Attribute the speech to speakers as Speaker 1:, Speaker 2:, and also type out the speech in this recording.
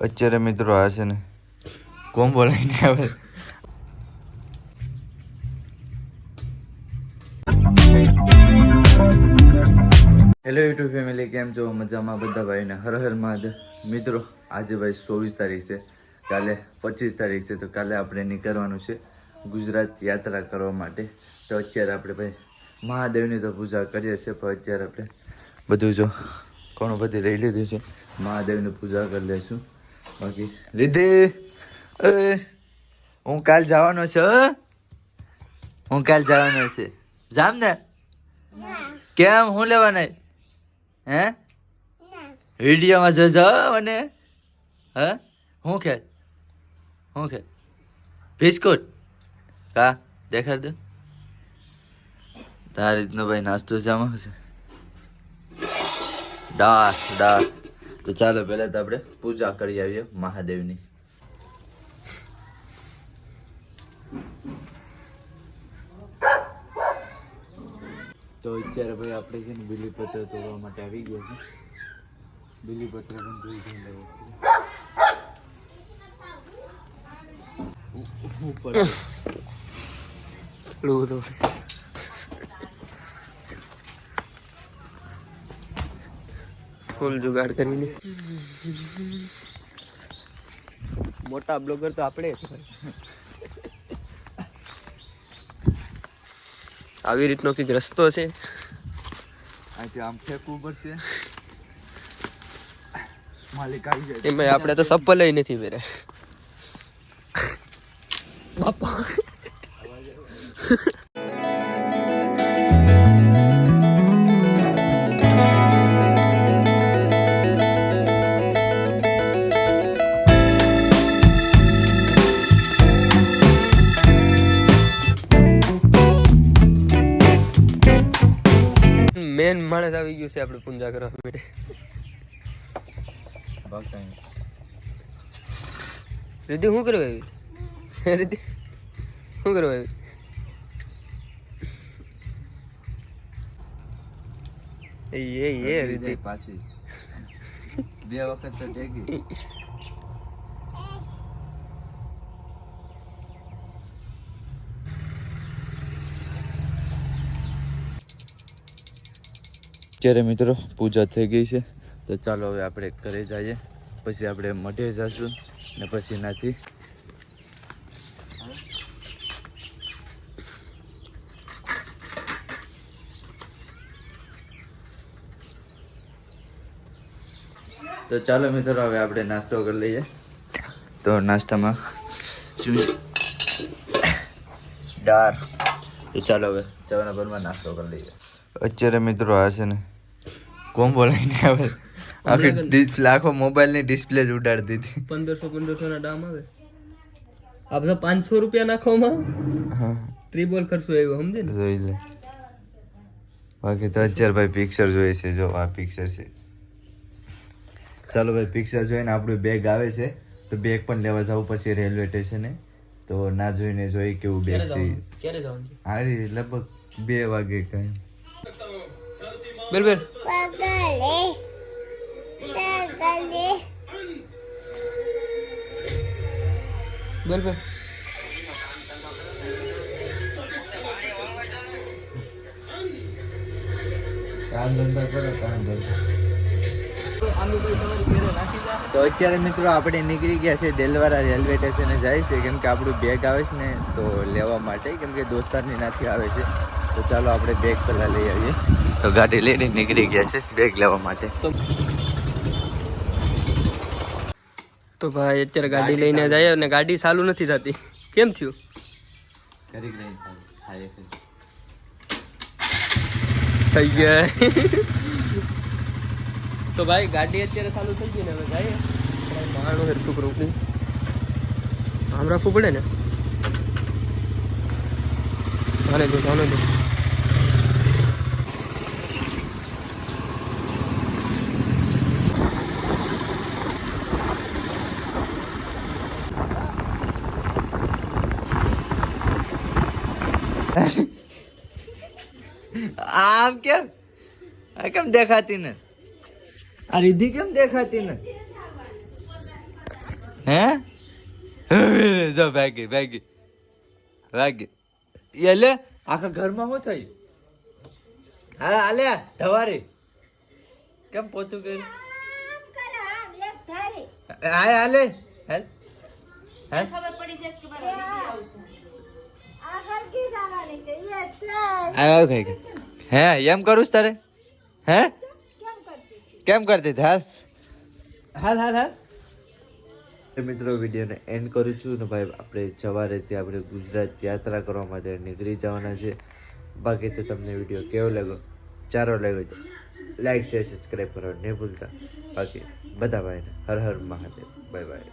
Speaker 1: અત્યારે મિત્રો આ છે ને કોમ્બો લઈને આવે. હેલો યુટ્યુબ ફેમિલી, કેમ છો? મજામાં બધા ભાઈને હર હર મહાદેવ. મિત્રો આજે ભાઈ 24 તારીખ છે, કાલે 25 તારીખ છે, તો કાલે આપણે નીકળવાનું છે ગુજરાત યાત્રા કરવા માટે. તો અત્યારે આપણે ભાઈ મહાદેવની તો પૂજા કરીએ છીએ, પણ અત્યારે આપણે બધું જો ઘણું બધું લઈ લીધું છે, મહાદેવની પૂજા કરી લઈશું. બાકી લીધી હું કાલ જવાનો છું, હું કાલ જવાનો છે જામને. કેમ હું લેવાના હે? વિડીયોમાં જોજો મને. હે હું ખે બિસ્કુટ હા દેખાડ દો. તારી રીતનો ભાઈ નાસ્તો છે, આમાં છે દાળ. તો ચાલો પહેલા તો આપણે પૂજા કરી આવીએ મહાદેવની. તો અત્યારે ભાઈ આપણે છે ને બીલીપત્ર તોડવા માટે આવી ગયા છે. બીલીપત્ર પણ જોઈ જઈને ઉપર
Speaker 2: ફૂલ જુગાડ કરીને મોટા બ્લોગર તો આપણે જ ભાઈ. આવી રીતનો કંઈક રસ્તો છે,
Speaker 1: અહીંથી આમ ફેંકવું પડશે. માલિક આવી જાય
Speaker 2: એમાં આપણે તો ચપ્પલ નથી પહેરે બાપા. મેન માણસ આવી ગયું છે આપણે પૂજા કરવા માટે. રીતિ શું કરવા આવી? રીતિ શું કરવા આવી? એ રીતિ
Speaker 1: પાછી 2 વખત તો જઈ ગઈ. અત્યારે મિત્રો પૂજા થઈ ગઈ છે, તો ચાલો હવે આપણે ઘરે જઈએ, પછી આપણે મઢે જઈશું ને પછી નાથી તો ચાલો મિત્રો હવે આપણે નાસ્તો કરી લઈએ. તો નાસ્તામાં દાળ. તો ચાલો હવે ચવાના ભરમાં નાસ્તો કરી લઈએ. અત્યારે મિત્રો આ છે ને કોમ્બો લઈને આવે. આખી ડિસ્પ્લે, આખો મોબાઈલની ડિસ્પ્લે જ ઉડાડી દીધી.
Speaker 2: 1500 ના દામ આવે. આ બધા 500 રૂપિયા નાખવામાં ત્રિબોલ ખર્ચો આવ્યો, સમજે ને?
Speaker 1: જોઈ લે. બાકી તો અત્યારે ભાઈ પિક્ચર જોઈએ છે. જો આ પિક્ચર છે. ચાલો ભાઈ પિક્ચર જોઈને આપણું બેગ આવે છે, તો બેગ પણ લેવા જવું પડશે રેલવે સ્ટેશને. તો ના જોઈને જોઈ કેવું બેગ છે.
Speaker 2: ક્યારે જવાનું છે?
Speaker 1: હારી લગભગ 2 વાગે કઈ.
Speaker 2: બેલ
Speaker 1: કામ ધંધા કરો, કામ ધંધા. તો અત્યારે મિત્રો આપણે નીકળી ગયા છે દેલવાડા રેલવે સ્ટેશને જાય છે, કેમ કે આપણું બેગ આવે છે ને તો લેવા માટે, કેમ કે દોસ્તારની નાથી આવે છે. તો ચાલો આપણે બેગ પહેલાં લઈ આવીએ. તો ગાડી લઈને નીકળી ગયા છે બેગ લેવા માટે.
Speaker 2: તો ભાઈ અત્યારે ગાડી લઈને જાય અને ગાડી ચાલુ નથી થતી. કેમ થયું? થઈ ગયા. તો ભાઈ ગાડી અત્યારે ચાલુ થઈ ગઈ ને હવે જાય. માણો હેરતું કરવું આમ રાખવું પડે ને. જાને દો.
Speaker 1: આમ કેમ દેખાતી ને? આ રીધિ કેમ દેખાતી ને? હે જો ભાગી ભાગી ભાગી એ લે આખા ઘરમાં શું થઈ હા આલે ધવારી કેમ પોતું કર્યું હાય હાલે હેલ હેલ આવ્યો કઈ હે એમ કરું છું તારે હે કેમ કરતી હતી હાલ હાલ હાલ હાલ મિત્રો વિડીયોને એન્ડ કરું છું ને ભાઈ આપણે સવારેથી આપણે ગુજરાત યાત્રા કરવા માટે નીકળી જવાના છે બાકી તો તમને વિડીયો કેવો લાગ્યો સારો લાગ્યો તો લાઈક શેર સબસ્ક્રાઈબ કરવા નહીં ભૂલતા બાકી બધા ભાઈને હર હર મહાદેવ બાય બાય